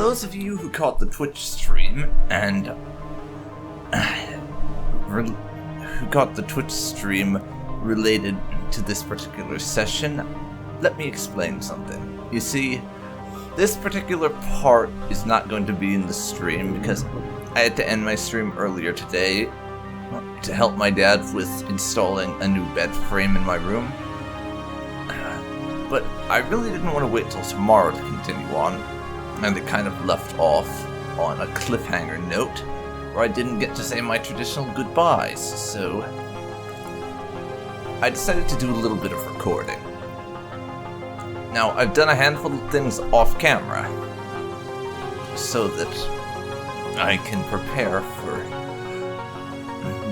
those of you who caught the Twitch stream and related to this particular session, let me explain something. You see, this particular part is not going to be in the stream because I had to end my stream earlier today to help my dad with installing a new bed frame in my room. But I really didn't want to wait till tomorrow to continue on, and it kind of left off on a cliffhanger note where I didn't get to say my traditional goodbyes, so I decided to do a little bit of recording. Now, I've done a handful of things off camera so that I can prepare for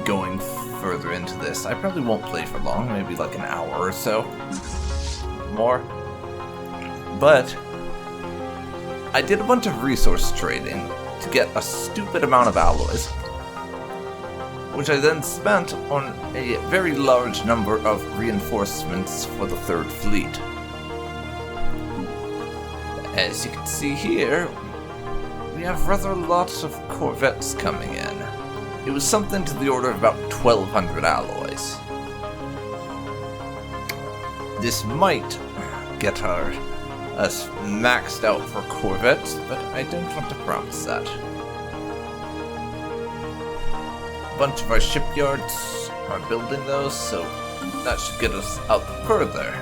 going further into this. I probably won't play for long, maybe like an hour or so more. But I did a bunch of resource trading to get a stupid amount of alloys, which I then spent on a very large number of reinforcements for the Third Fleet. As you can see here, we have rather lots of corvettes coming in. It was something to the order of about 1,200 alloys. This might get us maxed out for corvettes, but I don't want to promise that. A bunch of our shipyards are building those, so that should get us up further.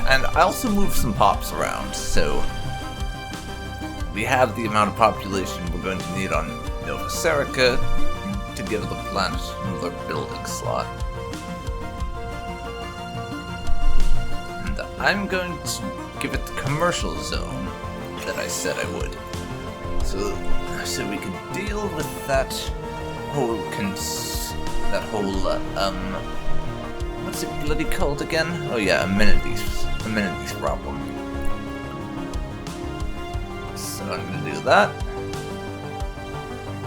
And I also moved some pops around, so we have the amount of population we're going to need on Nova Serica to give the planet another building slot. And I'm going to give it the commercial zone that I said I would. So we can deal with that whole what's it bloody called again? Oh yeah, amenities problem. So I'm gonna do that.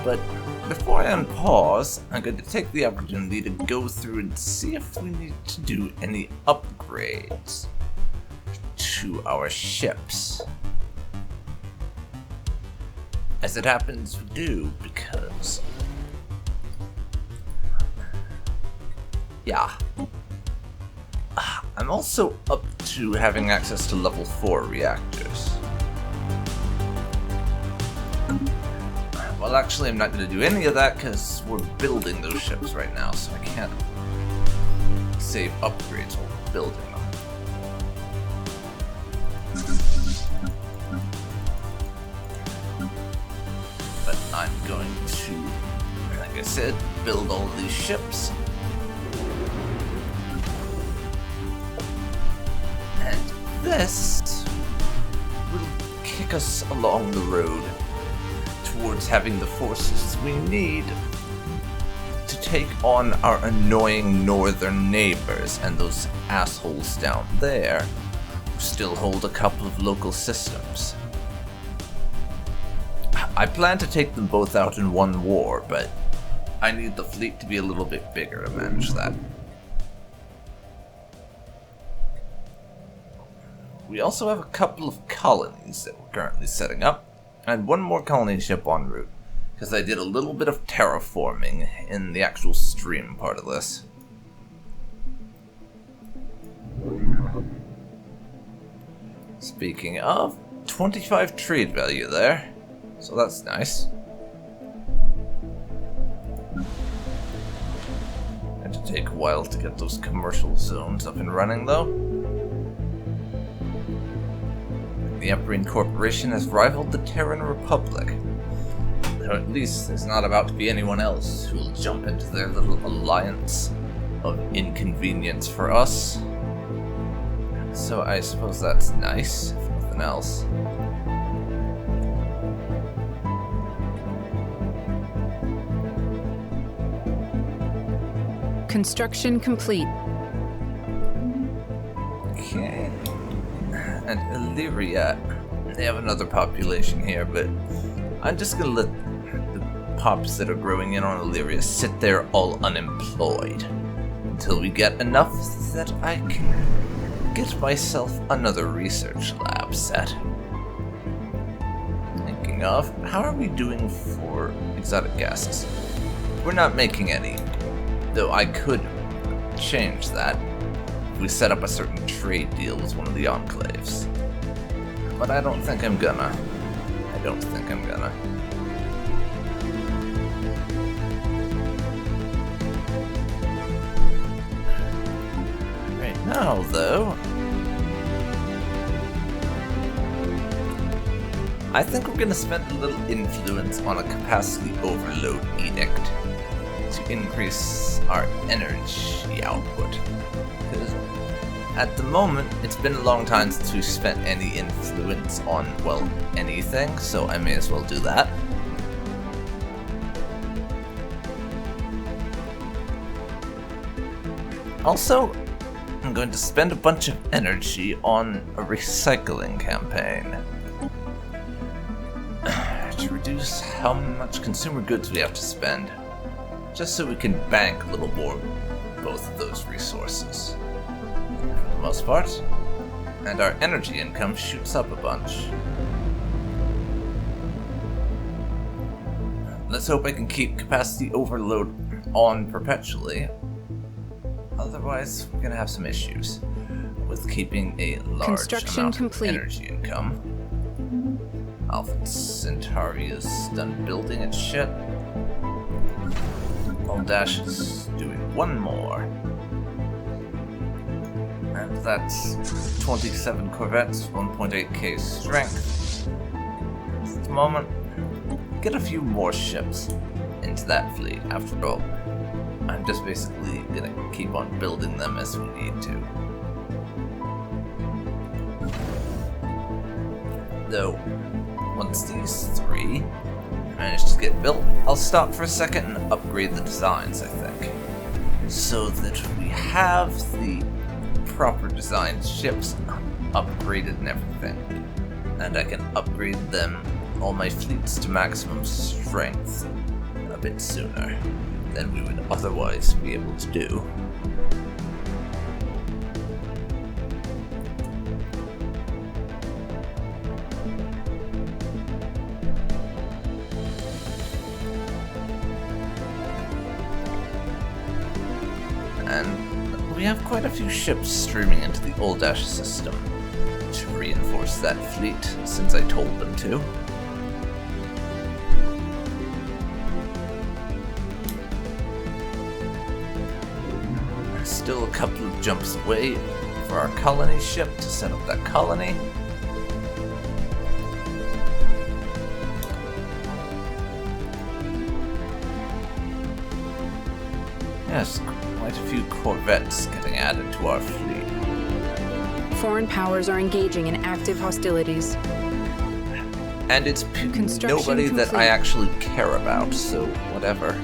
But before I unpause, I'm going to take the opportunity to go through and see if we need to do any upgrades to our ships. As it happens, we do, because yeah. I'm also up to having access to level 4 reactors. Well, actually, I'm not going to do any of that because we're building those ships right now, so I can't save upgrades while we're building them. But I'm going to, like I said, build all of these ships. And this will kick us along the road towards having the forces we need to take on our annoying northern neighbors and those assholes down there who still hold a couple of local systems. I plan to take them both out in one war, but I need the fleet to be a little bit bigger to manage that. We also have a couple of colonies that we're currently setting up, and one more colony ship en route, because I did a little bit of terraforming in the actual stream part of this. Speaking of, 25 trade value there, so that's nice. Had to take a while to get those commercial zones up and running though. The Empyrean Corporation has rivaled the Terran Republic. Though at least there's not about to be anyone else who will jump into their little alliance of inconvenience for us. So I suppose that's nice, if nothing else. Construction complete. Okay. And Illyria, they have another population here, but I'm just gonna let the pops that are growing in on Illyria sit there all unemployed until we get enough that I can get myself another research lab set. Speaking of, how are we doing for exotic guests? We're not making any, though I could change that if we set up a certain trade deal with one of the enclaves. But I don't think I'm gonna. Right now, though, I think we're gonna spend a little influence on a capacity overload edict to increase our energy output. Because at the moment, it's been a long time since we've spent any influence on, well, anything, so I may as well do that. Also, I'm going to spend a bunch of energy on a recycling campaign to reduce how much consumer goods we have to spend, just so we can bank a little more both of those resources, for the most part, and our energy income shoots up a bunch. Let's hope I can keep capacity overload on perpetually, otherwise we're gonna have some issues with keeping a large amount of energy income. Alpha Centauri is done building its shit. Dash is doing one more. And that's 27 corvettes, 1.8k strength. At the moment, get a few more ships into that fleet. After all, I'm just basically gonna keep on building them as we need to. Though, once these three manage to get built, I'll stop for a second and upgrade the designs, I think, so that we have the proper designed ships upgraded and everything, and I can upgrade them, all my fleets, to maximum strength a bit sooner than we would otherwise be able to do. And we have quite a few ships streaming into the Old Dash system to reinforce that fleet, since I told them to. Still a couple of jumps away for our colony ship to set up that colony. Yes, quite a few corvettes getting added to our fleet. Foreign powers are engaging in active hostilities. And it's nobody that I actually care about, so whatever.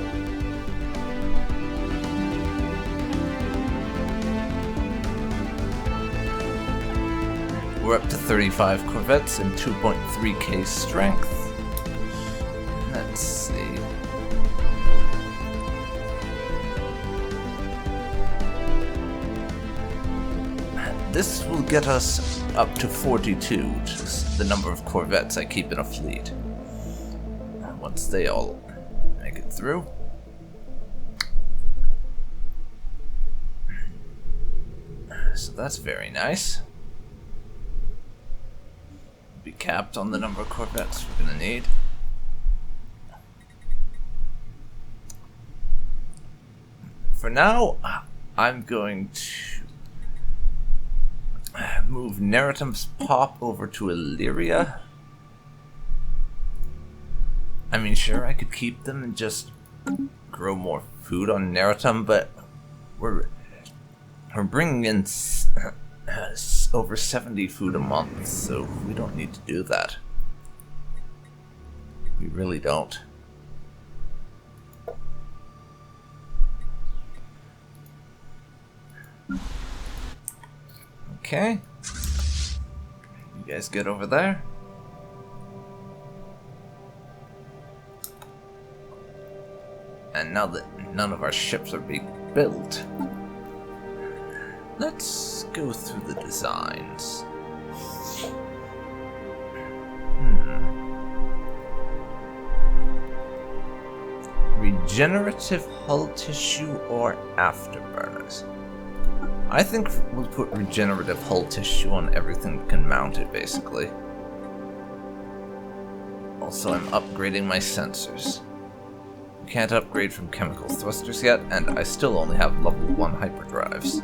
We're up to 35 corvettes and 2.3k strength. Let's see. This will get us up to 42, which is the number of corvettes I keep in a fleet. Once they all make it through. So that's very nice. Be capped on the number of corvettes we're gonna need. For now, I'm going to move Neratum's Pop over to Illyria. I mean, sure, I could keep them and just grow more food on Neratum, but we're bringing in over 70 food a month, so we don't need to do that. We really don't. Okay. You guys get over there. And now that none of our ships are being built, let's go through the designs. regenerative hull tissue or afterburners? I think we'll put regenerative hull tissue on everything that can mount it, basically. Also, I'm upgrading my sensors. We can't upgrade from chemical thrusters yet, and I still only have level 1 hyperdrives.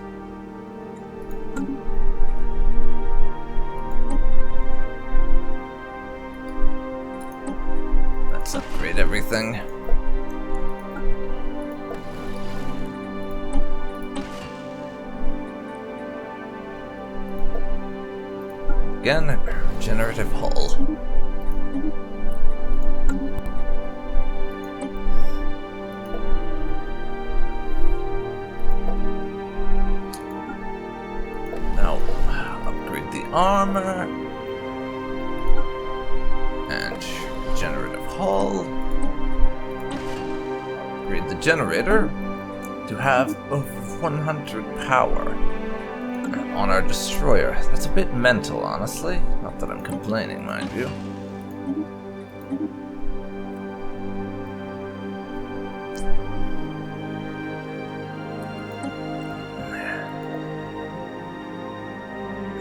Let's upgrade everything. Again, regenerative hull. Now, upgrade the armor. And regenerative hull. Upgrade the generator to have over 100 power on our destroyer. That's a bit mental, honestly. Not that I'm complaining, mind you.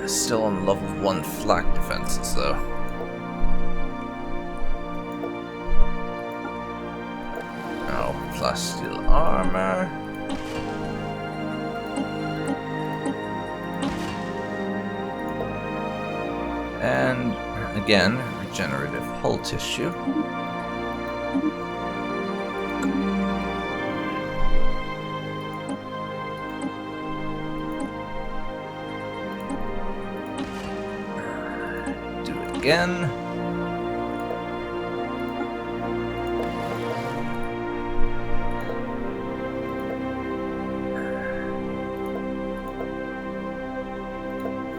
Still on level 1 flak defenses, though. Now, plus steel armor. And again, regenerative hull tissue. Do it again.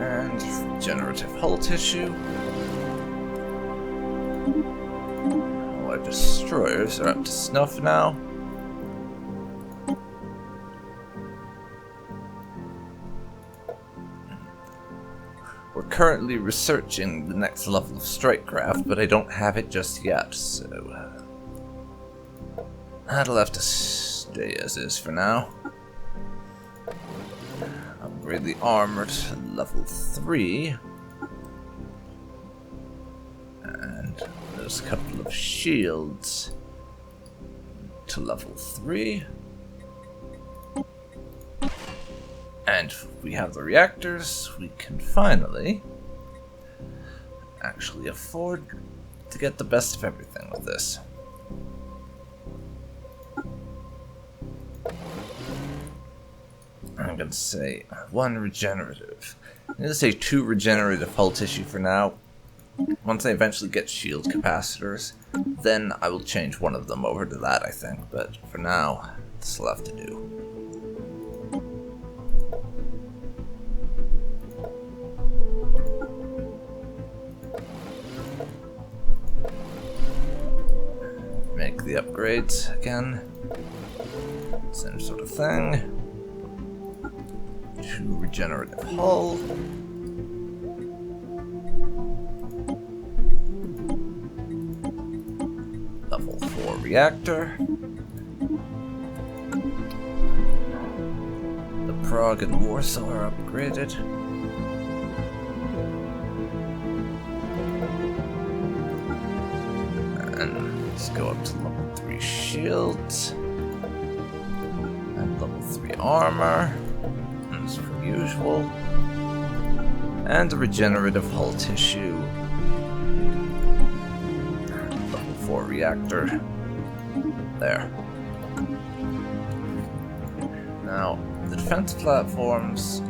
And regenerative hull tissue. Our destroyers are up to snuff now. We're currently researching the next level of strikecraft, but I don't have it just yet, so that'll have to stay as is for now. Upgrade the armor to level 3. And there's a couple of shields to level 3. And we have the reactors. We can finally actually afford to get the best of everything with this. I'm going to say 1 regenerative. I'm going to say 2 regenerative hull tissue for now. Once I eventually get shield capacitors, then I will change one of them over to that, I think. But for now, this will have to do. Make the upgrades again. Same sort of thing. 2 regenerative hull. Level 4 reactor. The Prague and Warsaw are upgraded. And let's go up to level 3 shields. And level 3 armor. As per usual. And a regenerative hull tissue. Level 4 reactor. There. Now, the defense platforms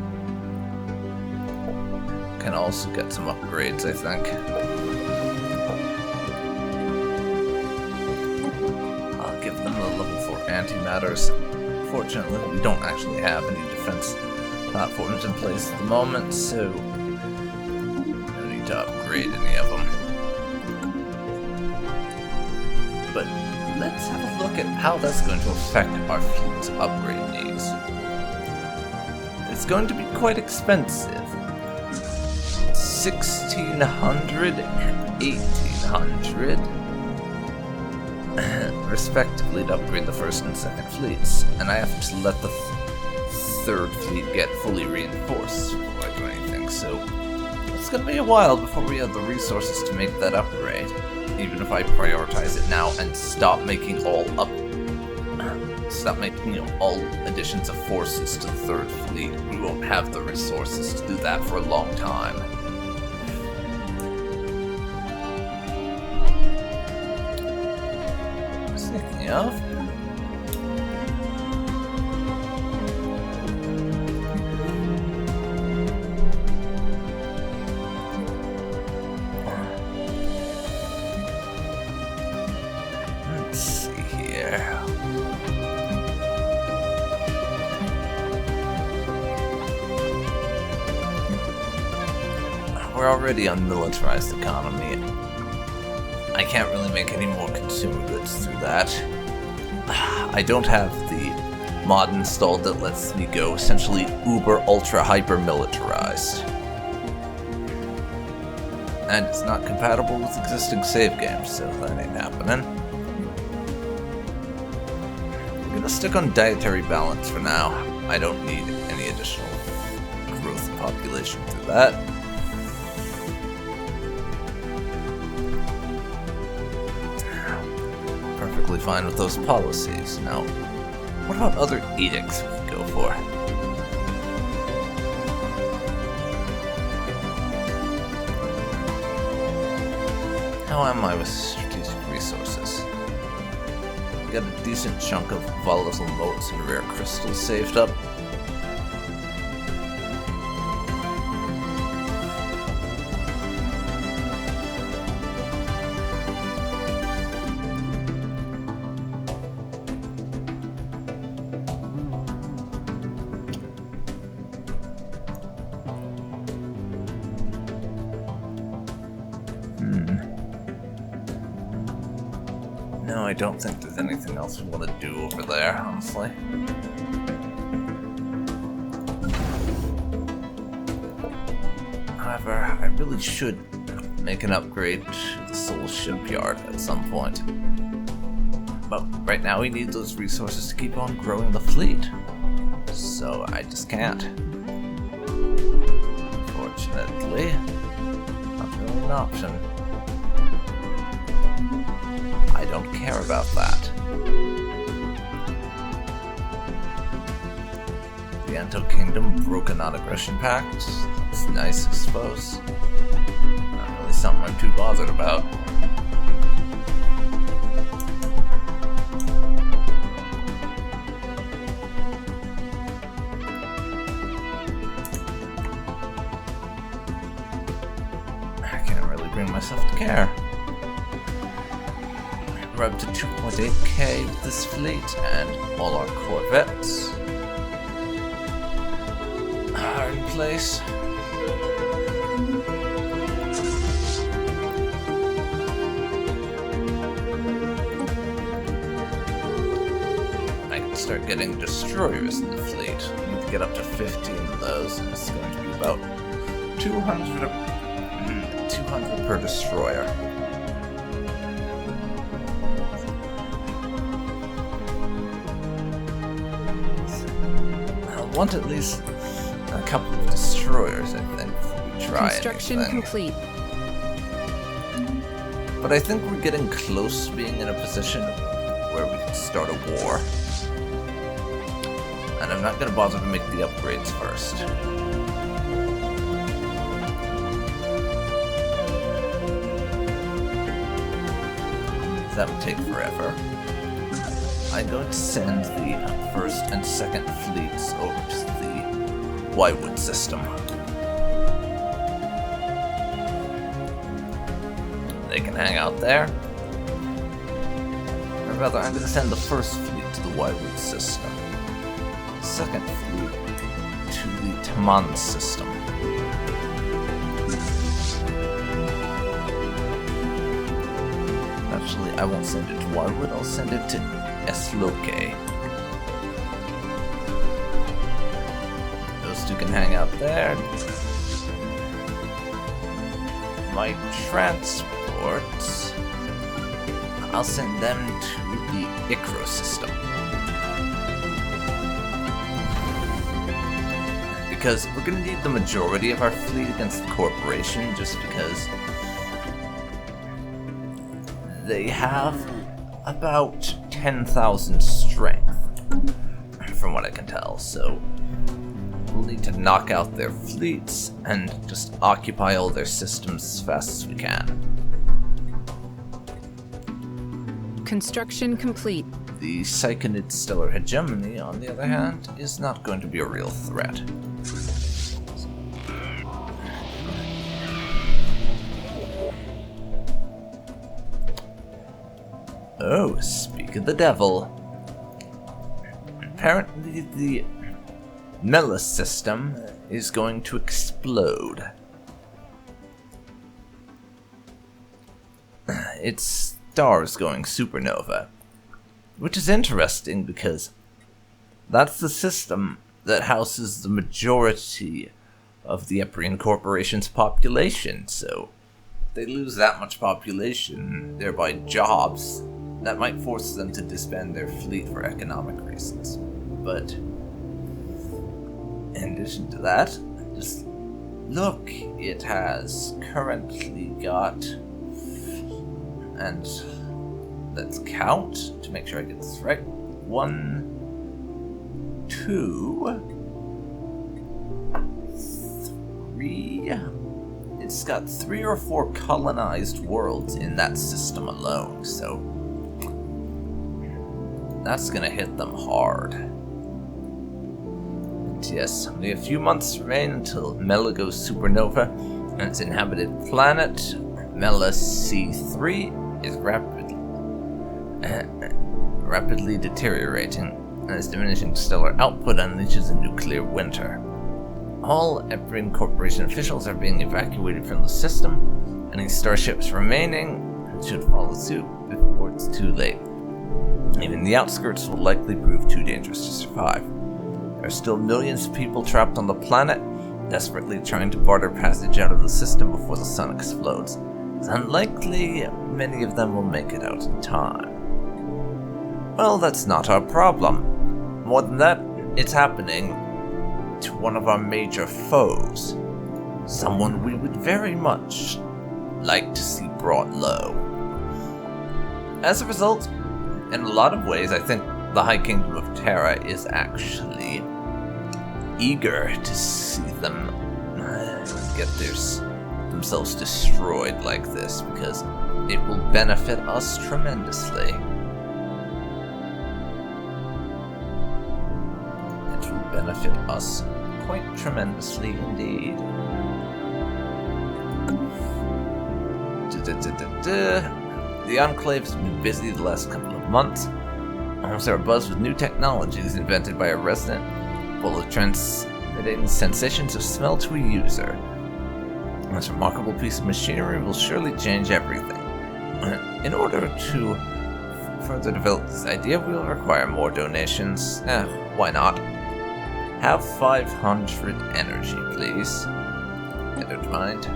can also get some upgrades, I think. I'll give them the level 4 antimatters. Fortunately, we don't actually have any defense platforms in place at the moment, so no need to upgrade any of them. But let's have a look at how that's going to affect our fleet's upgrade needs. It's going to be quite expensive. 1,600 and 1,800. respectively, to upgrade the first and second fleets, and I have to let the third fleet get fully reinforced before I do anything, so it's gonna be a while before we have the resources to make that upgrade. Even if I prioritize it now and stop making all additions of forces to the third fleet, we won't have the resources to do that for a long time. Speaking of, let's see here. We're already on militarized economy. I can't really make any more consumer goods through that. I don't have the mod installed that lets me go essentially uber ultra hyper militarized. And it's not compatible with existing save games, so that ain't happening. We're gonna stick on dietary balance for now. I don't need any additional growth of population through that. Perfectly fine with those policies. Now, what about other edicts we could go for? How am I with strategic resources? We got a decent chunk of volatile motes and rare crystals saved up. No, I don't think there's anything else we want to do over there, honestly. However, I really should make an upgrade to the Soul Shipyard at some point. But right now we need those resources to keep on growing the fleet. So I just can't. Unfortunately, not really an option. I don't care about that. The Anto Kingdom broke a non-aggression pact. That's nice, I suppose. Not really something I'm too bothered about. I can't really bring myself to care. We're up to 2.8k with this fleet, and all our corvettes are in place. I can start getting destroyers in the fleet. I need to get up to 15 of those, and it's going to be about 200 per destroyer. I want at least a couple of destroyers, I think, before we try Construction anything. complete. But I think we're getting close to being in a position where we can start a war. And I'm not going to bother to make the upgrades first. That would take forever. I'm going to send the first and second fleets over to the Wywood system. They can hang out there. Or rather, I'm going to send the first fleet to the Wywood system. The second fleet to the Taman system. Actually, I won't send it to Wywood, I'll send it to Esloke. Those two can hang out there. My transports, I'll send them to the Icro system. Because we're going to need the majority of our fleet against the Corporation, just because they have about 10,000 strength, from what I can tell, so we'll need to knock out their fleets and just occupy all their systems as fast as we can. Construction complete. The Psychonid stellar hegemony, on the other hand, is not going to be a real threat. Oh, speak of the devil. Apparently the Mela system is going to explode. Its star is going supernova, which is interesting because that's the system that houses the majority of the Eprian Corporation's population, so if they lose that much population, thereby jobs, that might force them to disband their fleet for economic reasons. But in addition to that, just look, it has currently got, and let's count to make sure I get this right. 1, 2, 3. It's got 3 or 4 colonized worlds in that system alone, so that's gonna hit them hard. And yes, only a few months remain until Mela goes supernova, and its inhabited planet, Mela C3, is rapidly deteriorating, and its diminishing stellar output unleashes a nuclear winter. All Eprian Corporation officials are being evacuated from the system. Any starships remaining should follow suit before it's too late. Even the outskirts will likely prove too dangerous to survive. There are still millions of people trapped on the planet, desperately trying to barter passage out of the system before the sun explodes. It's unlikely many of them will make it out in time. Well, that's not our problem. More than that, it's happening to one of our major foes. Someone we would very much like to see brought low. As a result, in a lot of ways, I think the High Kingdom of Terra is actually eager to see them get themselves destroyed like this, because it will benefit us tremendously. It will benefit us quite tremendously indeed. The Enclave has been busy the last couple of months. Homes are abuzz with new technologies invented by a resident, full of transmitting sensations of smell to a user. This remarkable piece of machinery will surely change everything. In order to further develop this idea, we'll require more donations. Why not? Have 500 energy, please. I don't mind.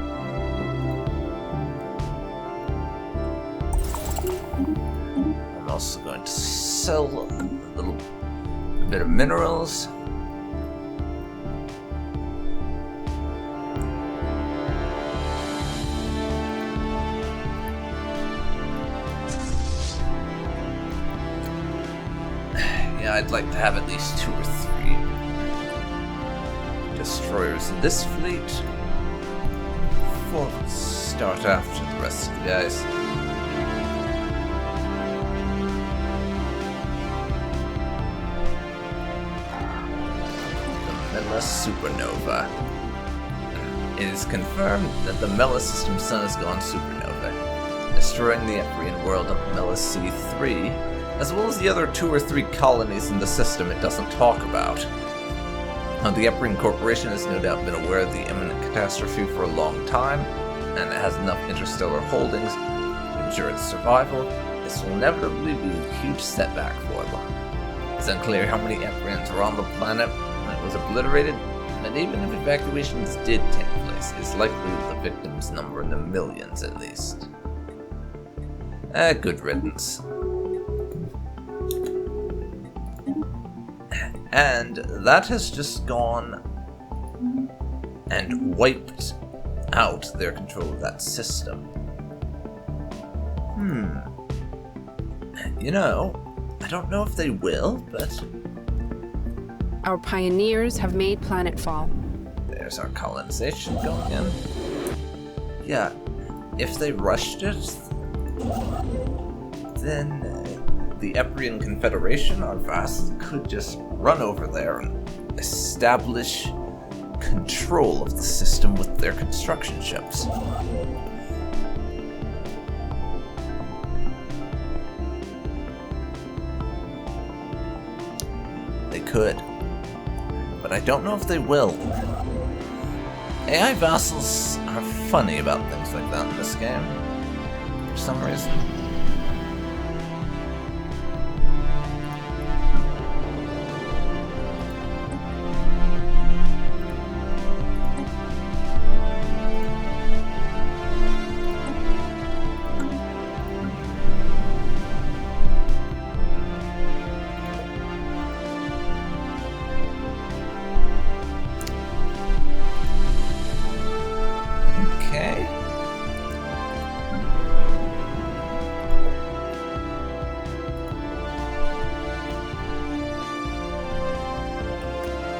I'm also going to sell a little bit of minerals. Yeah, I'd like to have at least 2 or 3 destroyers in this fleet before we start after the rest of the guys. Mela supernova. It is confirmed that the Mela system sun has gone supernova, destroying the Eprian world of Mela C3, as well as the other 2 or 3 colonies in the system it doesn't talk about. Now, the Eprian Corporation has no doubt been aware of the imminent catastrophe for a long time, and it has enough interstellar holdings to ensure its survival. This will inevitably be a huge setback for them. It's unclear how many Eprians are on the planet when it was obliterated, and even if evacuations did take place, it's likely the victims number in the millions at least. Good riddance. And that has just gone and wiped out their control of that system. You know, I don't know if they will, but... Our pioneers have made planetfall. There's our colonization going in. Yeah, if they rushed it, then the Eprian Confederation, our vassal, could just run over there and establish control of the system with their construction ships. They could, but I don't know if they will. AI vassals are funny about things like that in this game, for some reason.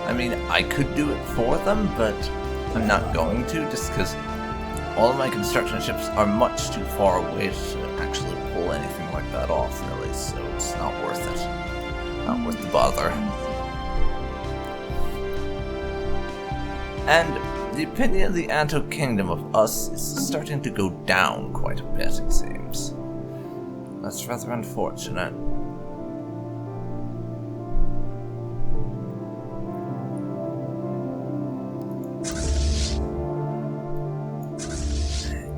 I mean, I could do it for them, but I'm not going to, just because all of my construction ships are much too far away to actually pull anything like that off, really, so it's not worth it. Not worth the bother. And the opinion of the Ancient Kingdom of us is starting to go down quite a bit, it seems. That's rather unfortunate.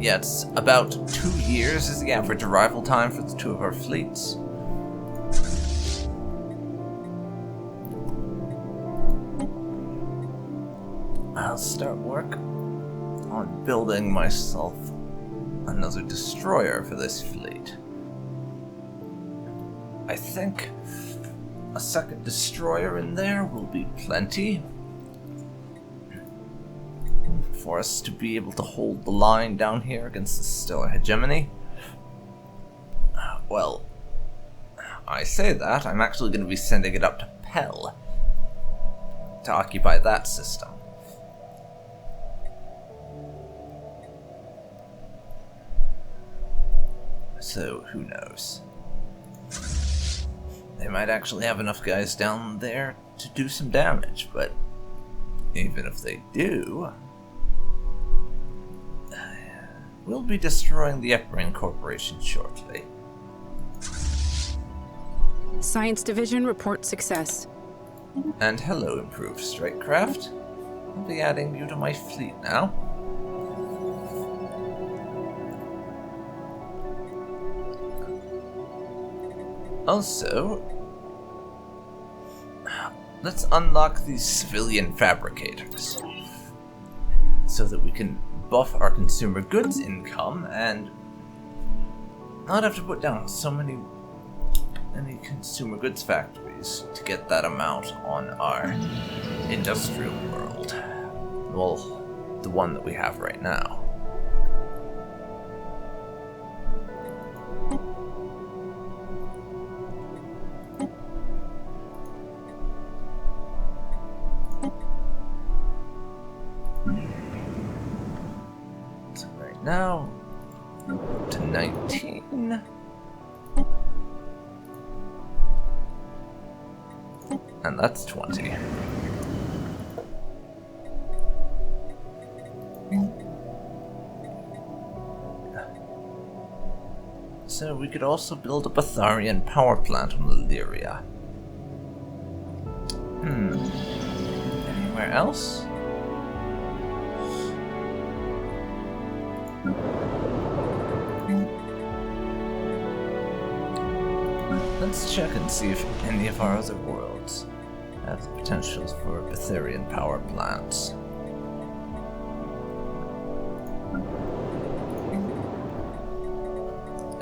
Yeah, it's about 2 years is the average arrival time for the two of our fleets. I'll start work on building myself another destroyer for this fleet. I think a second destroyer in there will be plenty for us to be able to hold the line down here against the stellar hegemony. Well, I say that, I'm actually going to be sending it up to Pell to occupy that system. So, who knows? They might actually have enough guys down there to do some damage, but even if they do, we'll be destroying the Eprian Corporation shortly. Science Division report success. And hello, improved Stratecraft. I'll be adding you to my fleet now. Also, let's unlock these civilian fabricators so that we can buff our consumer goods income and not have to put down so many consumer goods factories to get that amount on our industrial world. Well, the one that we have right now. Now, to 19. And that's 20. So we could also build a Batharian power plant on Illyria. Anywhere else? Let's check and see if any of our other worlds have the potential for Batharian power plants.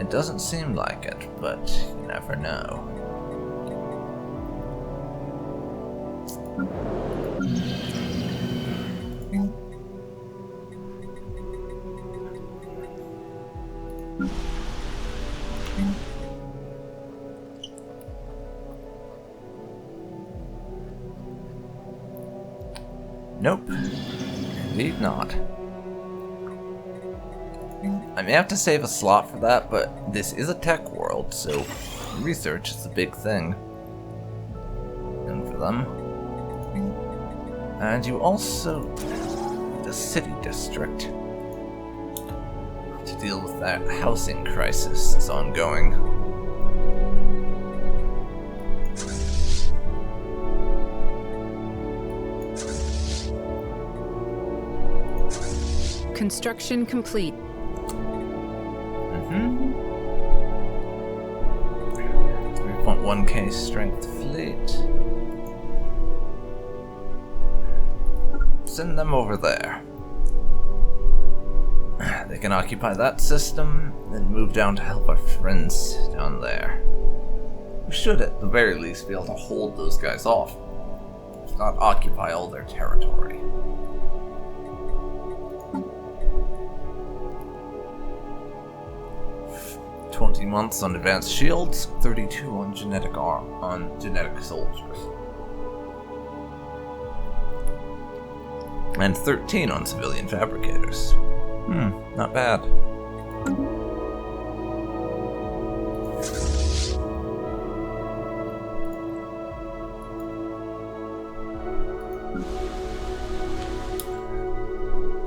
It doesn't seem like it, but you never know. Nope. Indeed not. I may have to save a slot for that, but this is a tech world, so research is a big thing. And for them. And you also need a city district to deal with that housing crisis that's ongoing. Construction complete. 3.1k strength fleet. Send them over there. They can occupy that system, then move down to help our friends down there. We should at the very least be able to hold those guys off, if not occupy all their territory. Months on advanced shields, 32 on genetic soldiers, and 13 on civilian fabricators. Not bad.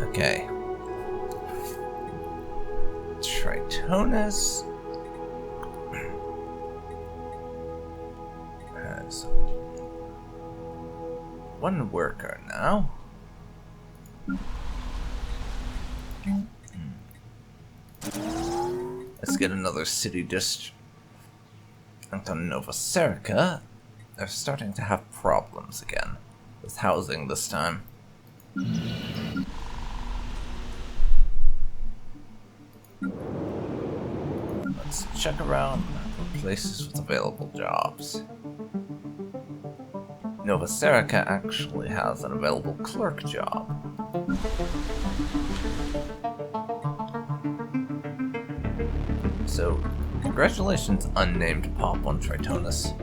Okay. Tritonus has one worker now. Let's get another city district on Nova Serica. They're starting to have problems again with housing this time. Let's check around for places with available jobs. Nova Serica actually has an available clerk job. So, congratulations, unnamed Pop on Tritonus.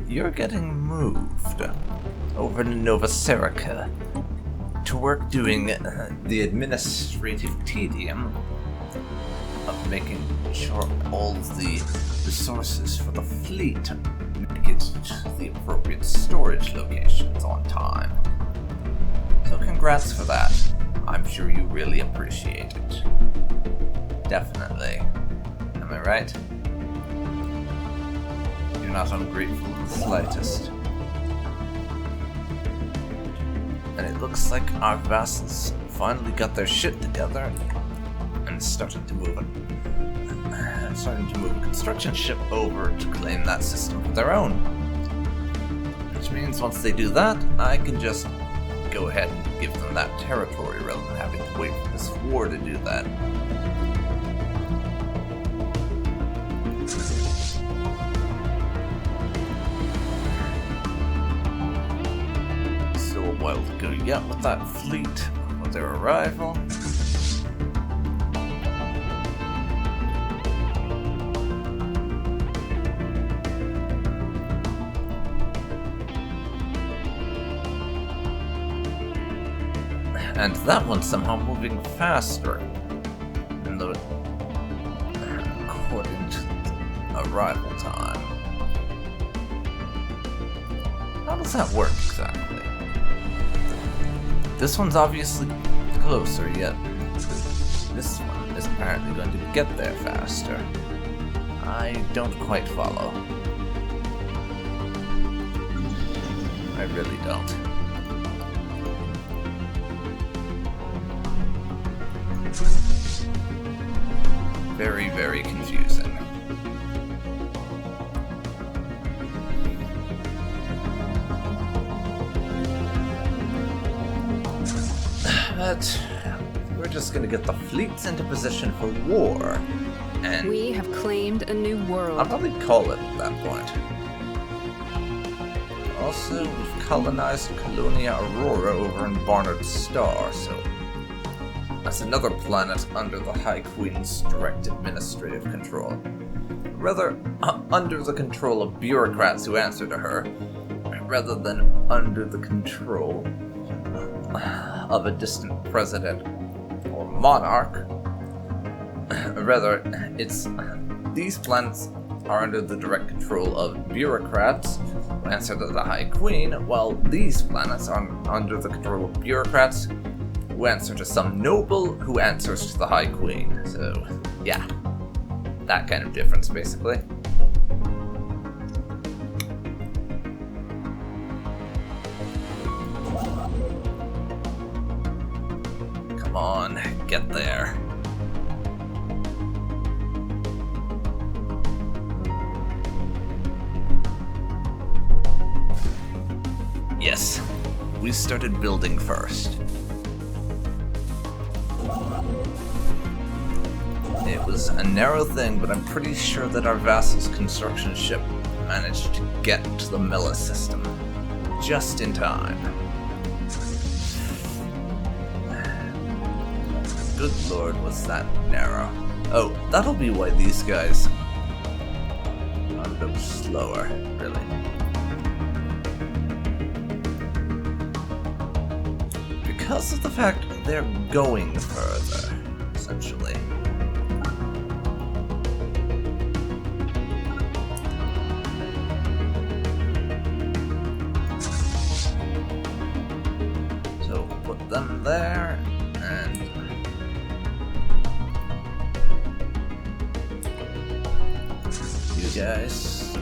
You're getting moved over to Nova Serica to work doing the administrative tedium of making sure all the resources for the fleet make it to the appropriate storage locations on time. So congrats for that. I'm sure you really appreciate it. Definitely. Am I right? You're not ungrateful in the slightest. And it looks like our vassals finally got their shit together and started to move a construction ship over to claim that system for their own. Which means once they do that, I can just go ahead and give them that territory rather than having to wait for this war to do that. Still a while to go yet with that fleet, with their arrival. And that one's somehow moving faster, even though according to arrival time. How does that work exactly? This one's obviously closer, yet this one is apparently going to get there faster. I don't quite follow. I really don't. Very, very confusing. But where just gonna get the fleets into position for war. And We have claimed a new world. I'll probably call it at that point. Also, we've colonized Colonia Aurora over in Barnard's Star, so that's another planet under the High Queen's direct administrative control. Rather, under the control of bureaucrats who answer to her, rather than under the control of a distant president or monarch. Rather, these planets are under the direct control of bureaucrats who answer to the High Queen, while these planets are under the control of bureaucrats who answer to some noble who answers to the High Queen. So, yeah, that kind of difference, basically. Come on, get there. Yes, we started building first. It was a narrow thing, but I'm pretty sure that our vassal's construction ship managed to get to the Mela system just in time. Good lord, was that narrow. Oh, that'll be why these guys are a bit slower, really. Because of the fact they're going further, essentially. So put them there, and you guys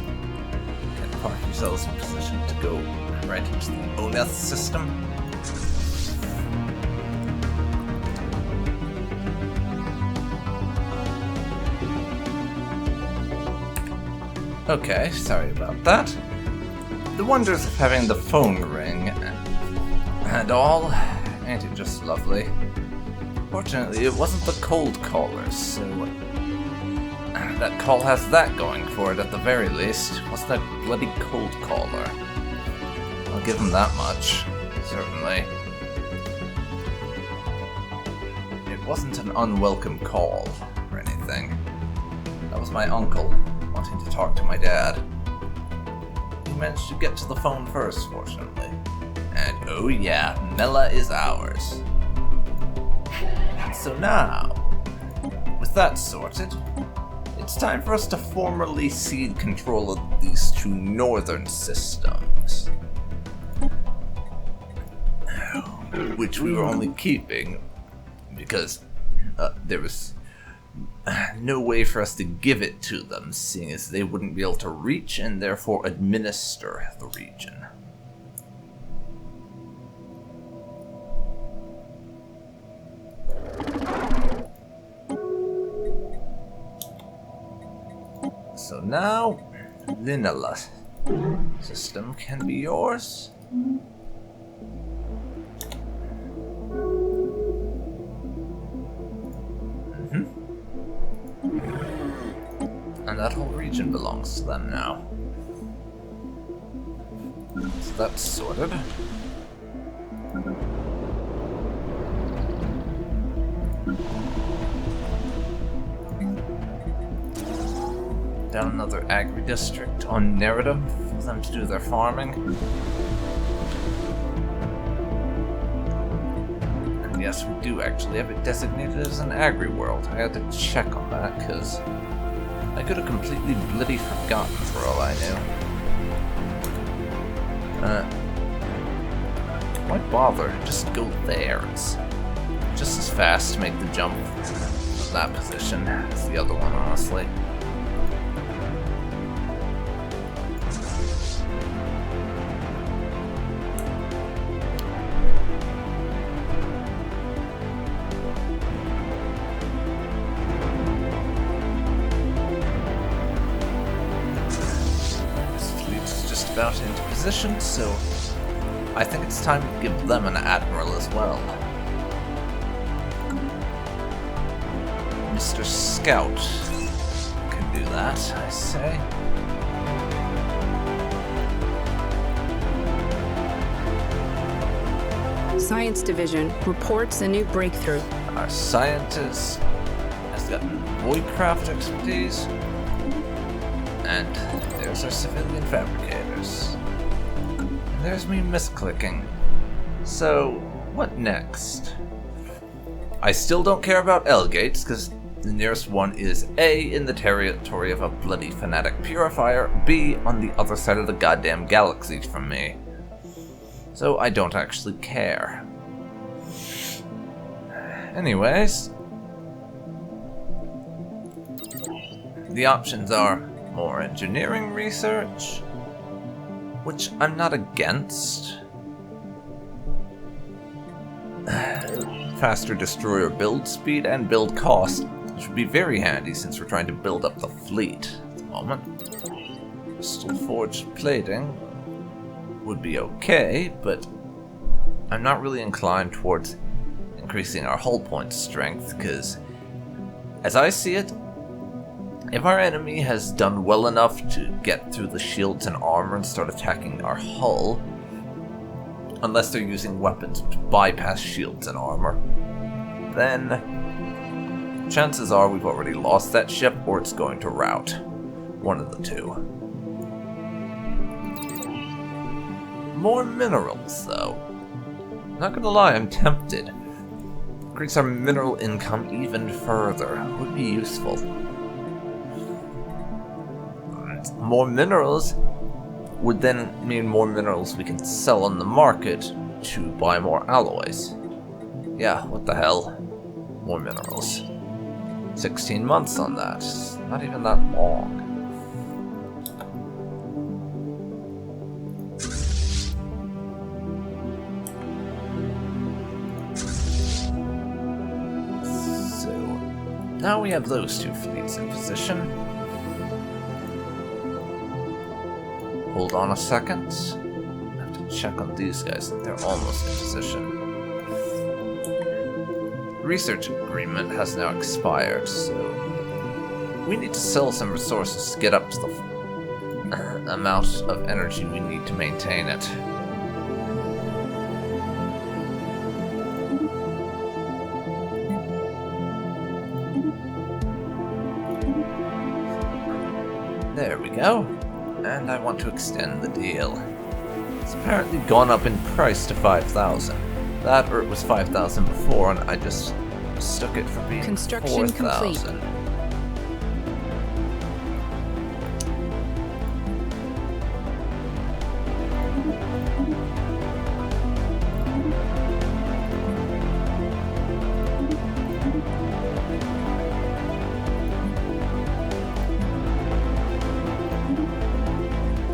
can park yourselves in position to go right into the Oneth system. Okay, sorry about that. The wonders of having the phone ring and all, ain't it just lovely? Fortunately, it wasn't the cold callers, so that call has that going for it at the very least. Wasn't that bloody cold caller? I'll give him that much, certainly. It wasn't an unwelcome call or anything. That was my uncle wanting to talk to my dad. He managed to get to the phone first, fortunately. And oh yeah, Mela is ours. So now, with that sorted, it's time for us to formally cede control of these two northern systems. Which we were only keeping because there was no way for us to give it to them, seeing as they wouldn't be able to reach and therefore administer the region. So now, Linala system can be yours. And that whole region belongs to them now. So that's sorted. Down another agri-district on Neridum for them to do their farming. And yes, we do actually have it designated as an agri-world. I had to check on that, because I could have completely bloody forgotten for all I knew. Why bother? Just go there. It's just as fast to make the jump from that position as the other one, honestly. About into position, so I think it's time to give them an admiral as well. Mr. Scout can do that, I say. Science Division reports a new breakthrough. Our scientist has gotten voidcraft expertise. And there's our civilian fabricators. And there's me misclicking. So, what next? I still don't care about L-gates, because the nearest one is A, in the territory of a bloody fanatic purifier, B, on the other side of the goddamn galaxy from me. So I don't actually care. Anyways, the options are more engineering research, which I'm not against. Faster destroyer build speed and build cost, which would be very handy since we're trying to build up the fleet at the moment. Crystal forged plating would be okay, but I'm not really inclined towards increasing our hull point strength, because as I see it, if our enemy has done well enough to get through the shields and armor and start attacking our hull, unless they're using weapons to bypass shields and armor, then chances are we've already lost that ship or it's going to rout. One of the two. More minerals, though. Not gonna lie, I'm tempted. Increase our mineral income even further. Would be useful. More minerals would then mean more minerals we can sell on the market to buy more alloys. Yeah, what the hell? More minerals. 16 months on that. Not even that long. So, now we have those two fleets in position. Hold on a second. I have to check on these guys. They're almost in position. The research agreement has now expired, so we need to sell some resources to get up to the amount of energy we need to maintain it. There we go. And I want to extend the deal. It's apparently gone up in price to 5,000. That, or it was 5,000 before, and I just mistook it for being 4,000.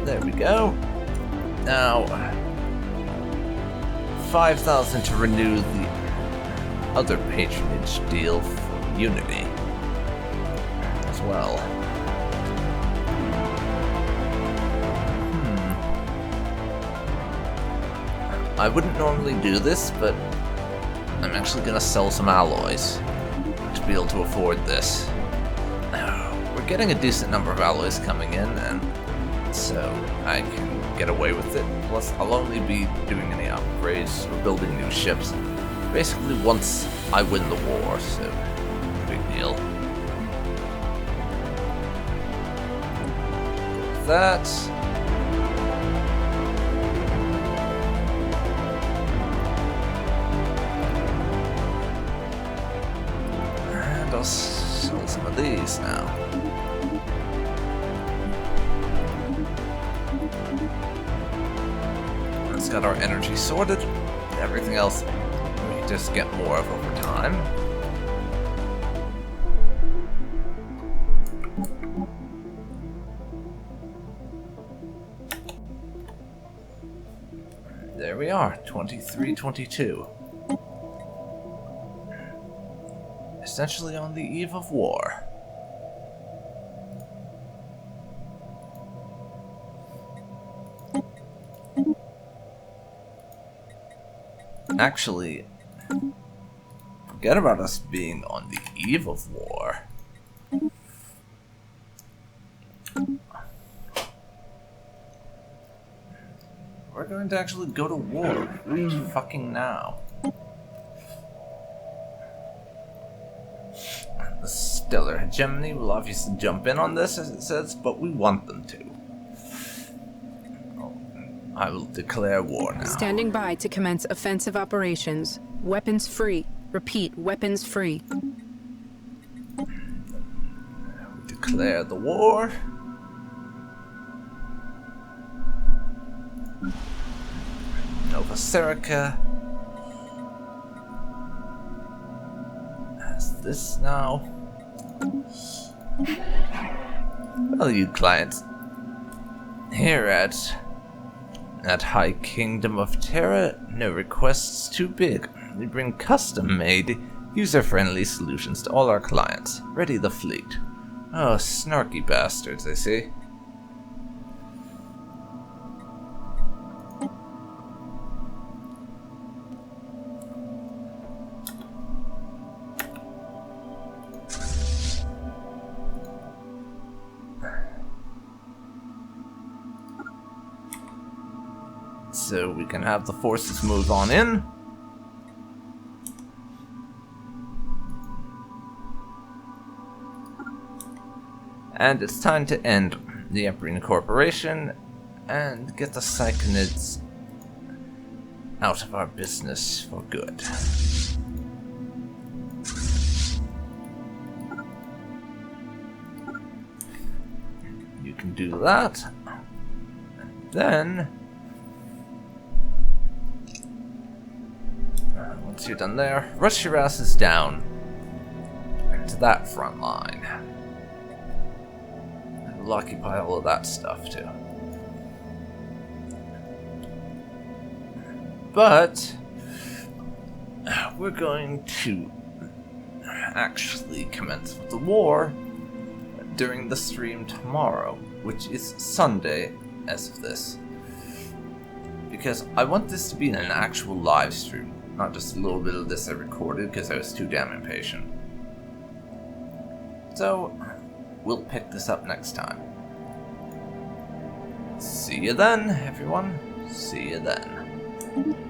There we go. Now, 5,000 to renew the other patronage deal for Unity as well. I wouldn't normally do this, but I'm actually gonna sell some alloys to be able to afford this. We're getting a decent number of alloys coming in, and so I can get away with it. Plus, I'll only be doing any upgrades or building new ships basically once I win the war, so no big deal. That. And I'll sell some of these now. Got our energy sorted. Everything else we just get more of over time. There we are, 23-22. Essentially on the eve of war. Actually, forget about us being on the eve of war. going to actually go to war right fucking now. The stellar hegemony will obviously jump in on this, as it says, but we want them to. I will declare war now. Standing by to commence offensive operations. Weapons free. Repeat, weapons free. We declare the war. Nova Serica. Has this now. Well, you clients. Here at High Kingdom of Terra, no requests too big. We bring custom-made, user-friendly solutions to all our clients. Ready the fleet. Oh, snarky bastards, I see. So we can have the forces move on in. And it's time to end the Emperor Corporation and get the Psychonids out of our business for good. You can do that. And then once you're done there, rush your asses down to that front line. And we'll occupy all of that stuff too. But we're going to actually commence with the war during the stream tomorrow, which is Sunday as of this. Because I want this to be an actual live stream. Not just a little bit of this I recorded because I was too damn impatient. So, we'll pick this up next time. See you then, everyone. See you then.